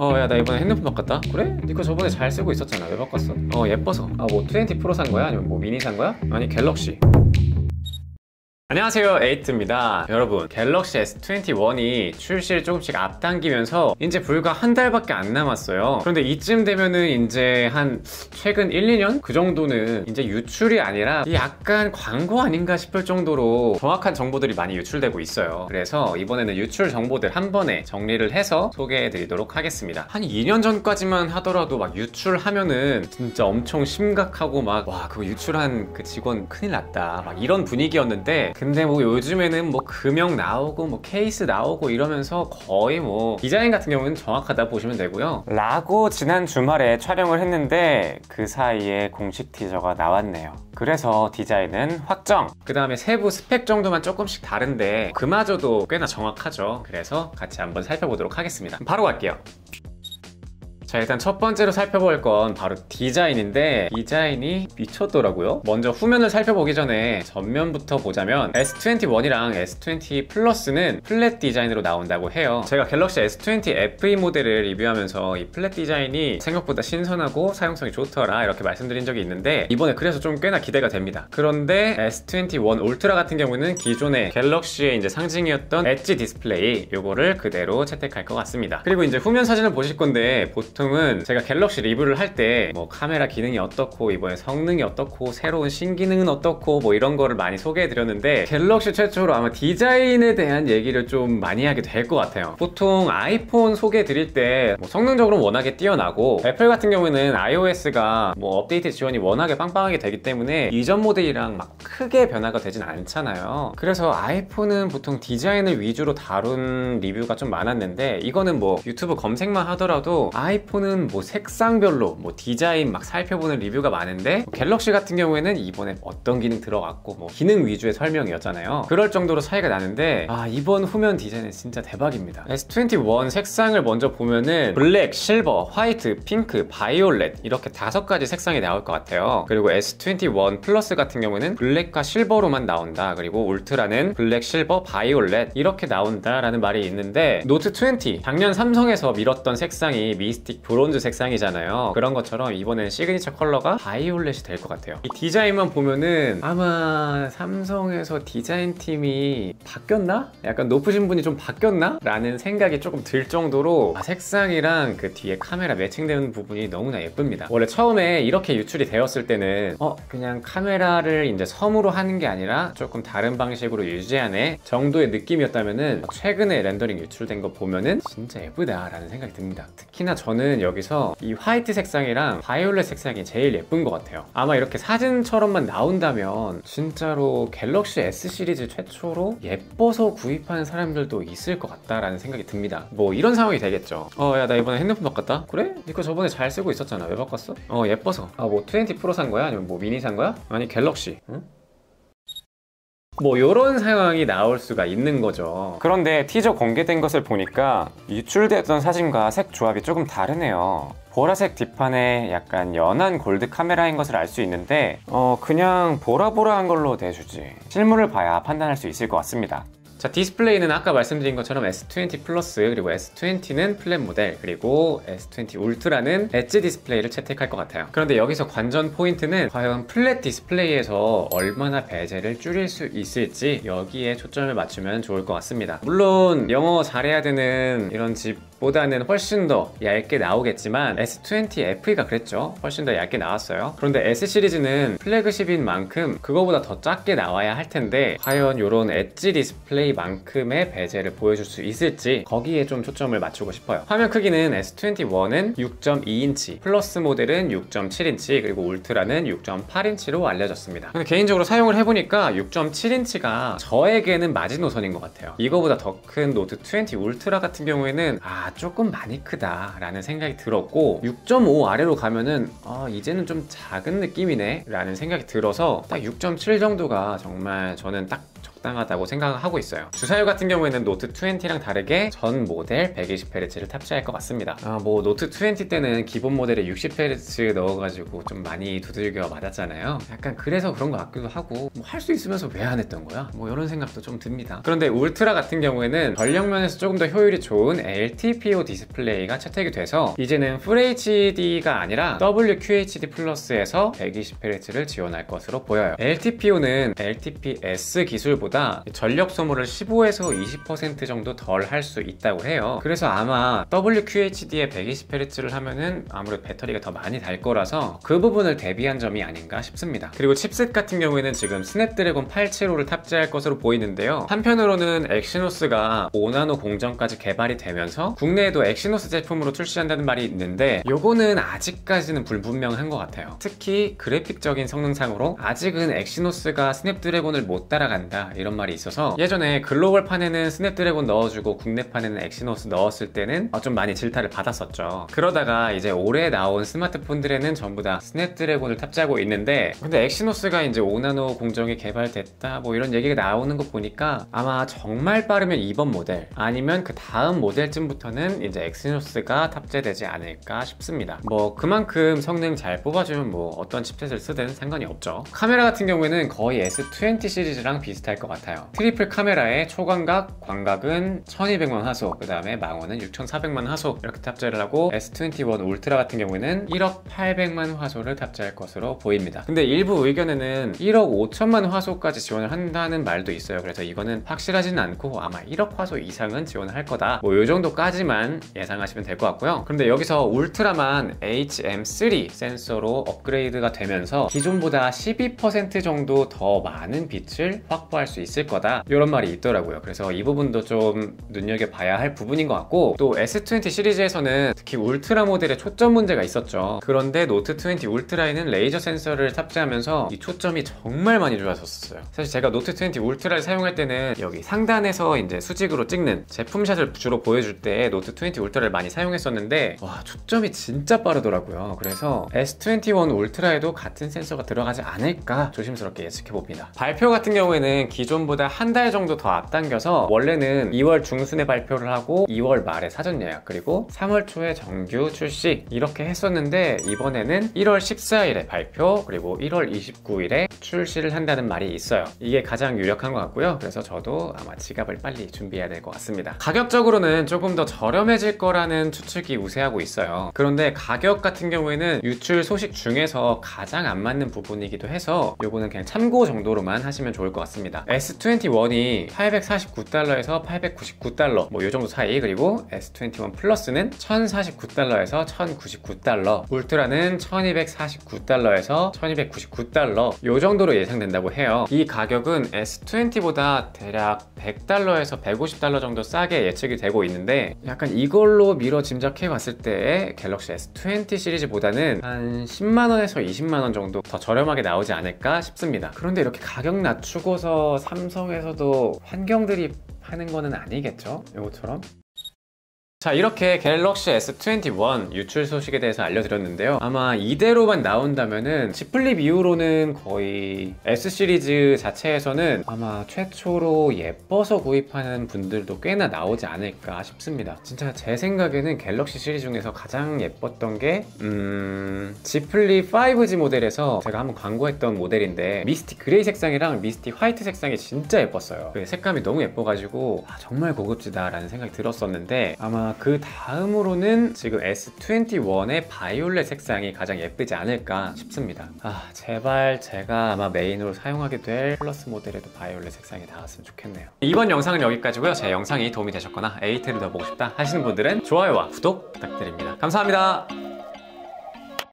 야, 나 이번에 핸드폰 바꿨다. 그래? 니 거 저번에 잘 쓰고 있었잖아. 왜 바꿨어? 예뻐서. 뭐 20 프로 산 거야? 아니면 뭐 미니 산 거야? 아니 갤럭시. 안녕하세요, 에이트입니다. 여러분, 갤럭시 S21이 출시를 조금씩 앞당기면서 이제 불과 한 달밖에 안 남았어요. 그런데 이쯤 되면은 이제 한 최근 1, 2년? 그 정도는 이제 유출이 아니라 약간 광고 아닌가 싶을 정도로 정확한 정보들이 많이 유출되고 있어요. 그래서 이번에는 유출 정보들 한 번에 정리를 해서 소개해 드리도록 하겠습니다. 한 2년 전까지만 하더라도 막 유출하면은 진짜 엄청 심각하고 막 와, 그거 유출한 그 직원 큰일 났다 막 이런 분위기였는데, 근데 뭐 요즘에는 뭐 금형 나오고 뭐 케이스 나오고 이러면서 거의 뭐 디자인 같은 경우는 정확하다 보시면 되고요. 라고 지난 주말에 촬영을 했는데 그 사이에 공식 티저가 나왔네요. 그래서 디자인은 확정! 그 다음에 세부 스펙 정도만 조금씩 다른데 그마저도 꽤나 정확하죠. 그래서 같이 한번 살펴보도록 하겠습니다. 바로 갈게요. 자, 일단 첫 번째로 살펴볼 건 바로 디자인인데, 디자인이 미쳤더라고요. 먼저 후면을 살펴보기 전에 전면부터 보자면 S21이랑 S20 플러스는 플랫 디자인으로 나온다고 해요. 제가 갤럭시 S20 FE 모델을 리뷰하면서 이 플랫 디자인이 생각보다 신선하고 사용성이 좋더라 이렇게 말씀드린 적이 있는데, 이번에 그래서 좀 꽤나 기대가 됩니다. 그런데 S21 울트라 같은 경우는 기존의 갤럭시의 이제 상징이었던 엣지 디스플레이, 요거를 그대로 채택할 것 같습니다. 그리고 이제 후면 사진을 보실 건데, 보통은 제가 갤럭시 리뷰를 할 때 뭐 카메라 기능이 어떻고 이번에 성능이 어떻고 새로운 신기능은 어떻고 뭐 이런 거를 많이 소개해 드렸는데, 갤럭시 최초로 아마 디자인에 대한 얘기를 좀 많이 하게 될 것 같아요. 보통 아이폰 소개해 드릴 때 뭐 성능적으로 워낙에 뛰어나고, 애플 같은 경우에는 iOS가 뭐 업데이트 지원이 워낙에 빵빵하게 되기 때문에 이전 모델이랑 막 크게 변화가 되진 않잖아요. 그래서 아이폰은 보통 디자인을 위주로 다룬 리뷰가 좀 많았는데, 이거는 뭐 유튜브 검색만 하더라도 아이폰은 뭐 색상별로 뭐 디자인 막 살펴보는 리뷰가 많은데, 갤럭시 같은 경우에는 이번에 어떤 기능 들어갔고 뭐 기능 위주의 설명이었잖아요. 그럴 정도로 차이가 나는데, 이번 후면 디자인은 진짜 대박입니다. S21 색상을 먼저 보면은 블랙, 실버, 화이트, 핑크, 바이올렛 이렇게 5가지 색상이 나올 것 같아요. 그리고 S21 플러스 같은 경우는 블랙과 실버로만 나온다. 그리고 울트라는 블랙, 실버, 바이올렛 이렇게 나온다라는 말이 있는데, 노트 20 작년 삼성에서 밀었던 색상이 미스틱 브론즈 색상이잖아요. 그런 것처럼 이번엔 시그니처 컬러가 바이올렛이 될 것 같아요. 이 디자인만 보면은 아마 삼성에서 디자인 팀이 바뀌었나? 약간 높으신 분이 좀 바뀌었나? 라는 생각이 조금 들 정도로 색상이랑 그 뒤에 카메라 매칭되는 부분이 너무나 예쁩니다. 원래 처음에 이렇게 유출이 되었을 때는 그냥 카메라를 이제 섬으로 하는 게 아니라 조금 다른 방식으로 유지하네 정도의 느낌이었다면은, 최근에 렌더링 유출된 거 보면은 진짜 예쁘다 라는 생각이 듭니다. 특히나 저는 여기서 이 화이트 색상이랑 바이올렛 색상이 제일 예쁜 것 같아요. 아마 이렇게 사진처럼만 나온다면 진짜로 갤럭시 S 시리즈 최초로 예뻐서 구입하는 사람들도 있을 것 같다라는 생각이 듭니다. 뭐 이런 상황이 되겠죠. 야, 나 이번에 핸드폰 바꿨다. 그래? 니 거 저번에 잘 쓰고 있었잖아. 왜 바꿨어? 예뻐서. 뭐 20 프로 산 거야? 아니면 뭐 미니 산 거야? 아니 갤럭시. 응? 뭐 이런 상황이 나올 수가 있는 거죠. 그런데 티저 공개된 것을 보니까 유출되었던 사진과 색 조합이 조금 다르네요. 보라색 뒷판에 약간 연한 골드 카메라인 것을 알 수 있는데, 그냥 보라보라한 걸로 내주지. 실물을 봐야 판단할 수 있을 것 같습니다. 자, 디스플레이는 아까 말씀드린 것처럼 S20 플러스, 그리고 S20는 플랫 모델, 그리고 S20 울트라는 엣지 디스플레이를 채택할 것 같아요. 그런데 여기서 관전 포인트는 과연 플랫 디스플레이에서 얼마나 베젤을 줄일 수 있을지, 여기에 초점을 맞추면 좋을 것 같습니다. 물론 영어 잘해야 되는 이런 집보다는 훨씬 더 얇게 나오겠지만, S20 FE가 그랬죠. 훨씬 더 얇게 나왔어요. 그런데 S 시리즈는 플래그십인 만큼 그거보다 더 작게 나와야 할 텐데, 과연 이런 엣지 디스플레이 만큼의 베젤을 보여줄 수 있을지, 거기에 좀 초점을 맞추고 싶어요. 화면 크기는 S21은 6.2인치, 플러스 모델은 6.7인치, 그리고 울트라는 6.8인치로 알려졌습니다. 근데 개인적으로 사용을 해보니까 6.7인치가 저에게는 마지노선인 것 같아요. 이거보다 더 큰 노트 20 울트라 같은 경우에는 조금 많이 크다 라는 생각이 들었고, 6.5 아래로 가면은 이제는 좀 작은 느낌이네 라는 생각이 들어서 딱 6.7 정도가 정말 저는 딱 적당하다고 생각하고 있어요. 주사율 같은 경우에는 노트 20랑 다르게 전 모델 120Hz를 탑재할 것 같습니다. 뭐 노트 20 때는 기본 모델에 60Hz 넣어가지고 좀 많이 두들겨 맞았잖아요. 약간 그래서 그런 것 같기도 하고, 뭐 할 수 있으면서 왜 안 했던 거야? 뭐 이런 생각도 좀 듭니다. 그런데 울트라 같은 경우에는 전력 면에서 조금 더 효율이 좋은 LTPO 디스플레이가 채택이 돼서 이제는 FHD가 아니라 WQHD 플러스에서 120Hz를 지원할 것으로 보여요. LTPO는 LTPS 기술보다 전력 소모를 15에서 20% 정도 덜 할 수 있다고 해요. 그래서 아마 WQHD에 120Hz를 하면은 아무래도 배터리가 더 많이 달 거라서 그 부분을 대비한 점이 아닌가 싶습니다. 그리고 칩셋 같은 경우에는 지금 스냅드래곤 875를 탑재할 것으로 보이는데요. 한편으로는 엑시노스가 5나노 공정까지 개발이 되면서 국내에도 엑시노스 제품으로 출시한다는 말이 있는데 요거는 아직까지는 불분명한 것 같아요. 특히 그래픽적인 성능상으로 아직은 엑시노스가 스냅드래곤을 못 따라간다 이런 말이 있어서 예전에 글로벌판에는 스냅드래곤 넣어주고 국내판에는 엑시노스 넣었을 때는 좀 많이 질타를 받았었죠. 그러다가 이제 올해 나온 스마트폰들에는 전부 다 스냅드래곤을 탑재하고 있는데, 근데 엑시노스가 이제 5나노 공정이 개발됐다 뭐 이런 얘기가 나오는 거 보니까 아마 정말 빠르면 이번 모델 아니면 그 다음 모델쯤부터는 이제 엑시노스가 탑재되지 않을까 싶습니다. 뭐 그만큼 성능 잘 뽑아주면 뭐 어떤 칩셋을 쓰든 상관이 없죠. 카메라 같은 경우에는 거의 S20 시리즈랑 비슷할 것 같아요. 트리플 카메라에 초광각, 광각은 1200만 화소, 그 다음에 망원은 6400만 화소 이렇게 탑재를 하고 S21 울트라 같은 경우에는 1억 800만 화소를 탑재할 것으로 보입니다. 근데 일부 의견에는 1억 5천만 화소까지 지원을 한다는 말도 있어요. 그래서 이거는 확실하지는 않고 아마 1억 화소 이상은 지원을 할 거다, 뭐 이 정도까지만 예상하시면 될 것 같고요. 그런데 여기서 울트라만 HM3 센서로 업그레이드가 되면서 기존보다 12% 정도 더 많은 빛을 확보할 수 있을 거다 이런 말이 있더라고요. 그래서 이 부분도 좀 눈여겨봐야 할 부분인 것 같고, 또 S20 시리즈에서는 특히 울트라 모델에 초점 문제가 있었죠. 그런데 노트 20 울트라에는 레이저 센서를 탑재하면서 이 초점이 정말 많이 좋아졌었어요. 사실 제가 노트 20 울트라를 사용할 때는 여기 상단에서 이제 수직으로 찍는 제품샷을 주로 보여줄 때 노트 20 울트라를 많이 사용했었는데 와, 초점이 진짜 빠르더라고요. 그래서 S21 울트라에도 같은 센서가 들어가지 않을까 조심스럽게 예측해봅니다. 발표 같은 경우에는 기존보다 한 달 정도 더 앞당겨서 원래는 2월 중순에 발표를 하고 2월 말에 사전 예약, 그리고 3월 초에 정규 출시 이렇게 했었는데 이번에는 1월 14일에 발표, 그리고 1월 29일에 출시를 한다는 말이 있어요. 이게 가장 유력한 것 같고요. 그래서 저도 아마 지갑을 빨리 준비해야 될 것 같습니다. 가격적으로는 조금 더 저렴해질 거라는 추측이 우세하고 있어요. 그런데 가격 같은 경우에는 유출 소식 중에서 가장 안 맞는 부분이기도 해서 요거는 그냥 참고 정도로만 하시면 좋을 것 같습니다. S21이 849달러에서 899달러 뭐 요 정도 사이, 그리고 S21 플러스는 1049달러에서 1099달러, 울트라는 1249달러에서 1299달러 요 정도로 예상된다고 해요. 이 가격은 S20보다 대략 100달러에서 150달러 정도 싸게 예측이 되고 있는데, 약간 이걸로 미뤄 짐작해 봤을 때 갤럭시 S20 시리즈보다는 한 10만원에서 20만원 정도 더 저렴하게 나오지 않을까 싶습니다. 그런데 이렇게 가격 낮추고서 삼성에서도 환경들이 하는 거는 아니겠죠? 이것처럼? 자, 이렇게 갤럭시 S21 유출 소식에 대해서 알려드렸는데요. 아마 이대로만 나온다면은 Z 플립 이후로는 거의 S 시리즈 자체에서는 아마 최초로 예뻐서 구입하는 분들도 꽤나 나오지 않을까 싶습니다. 진짜 제 생각에는 갤럭시 시리즈 중에서 가장 예뻤던 게 Z 플립 5G 모델에서 제가 한번 광고했던 모델인데 미스티 그레이 색상이랑 미스티 화이트 색상이 진짜 예뻤어요. 그 색감이 너무 예뻐가지고 정말 고급지다 라는 생각이 들었었는데, 아마 그 다음으로는 지금 S21의 바이올렛 색상이 가장 예쁘지 않을까 싶습니다. 제발 제가 아마 메인으로 사용하게 될 플러스 모델에도 바이올렛 색상이 나왔으면 좋겠네요. 이번 영상은 여기까지고요. 제 영상이 도움이 되셨거나 에이트를 더 보고 싶다 하시는 분들은 좋아요와 구독 부탁드립니다. 감사합니다.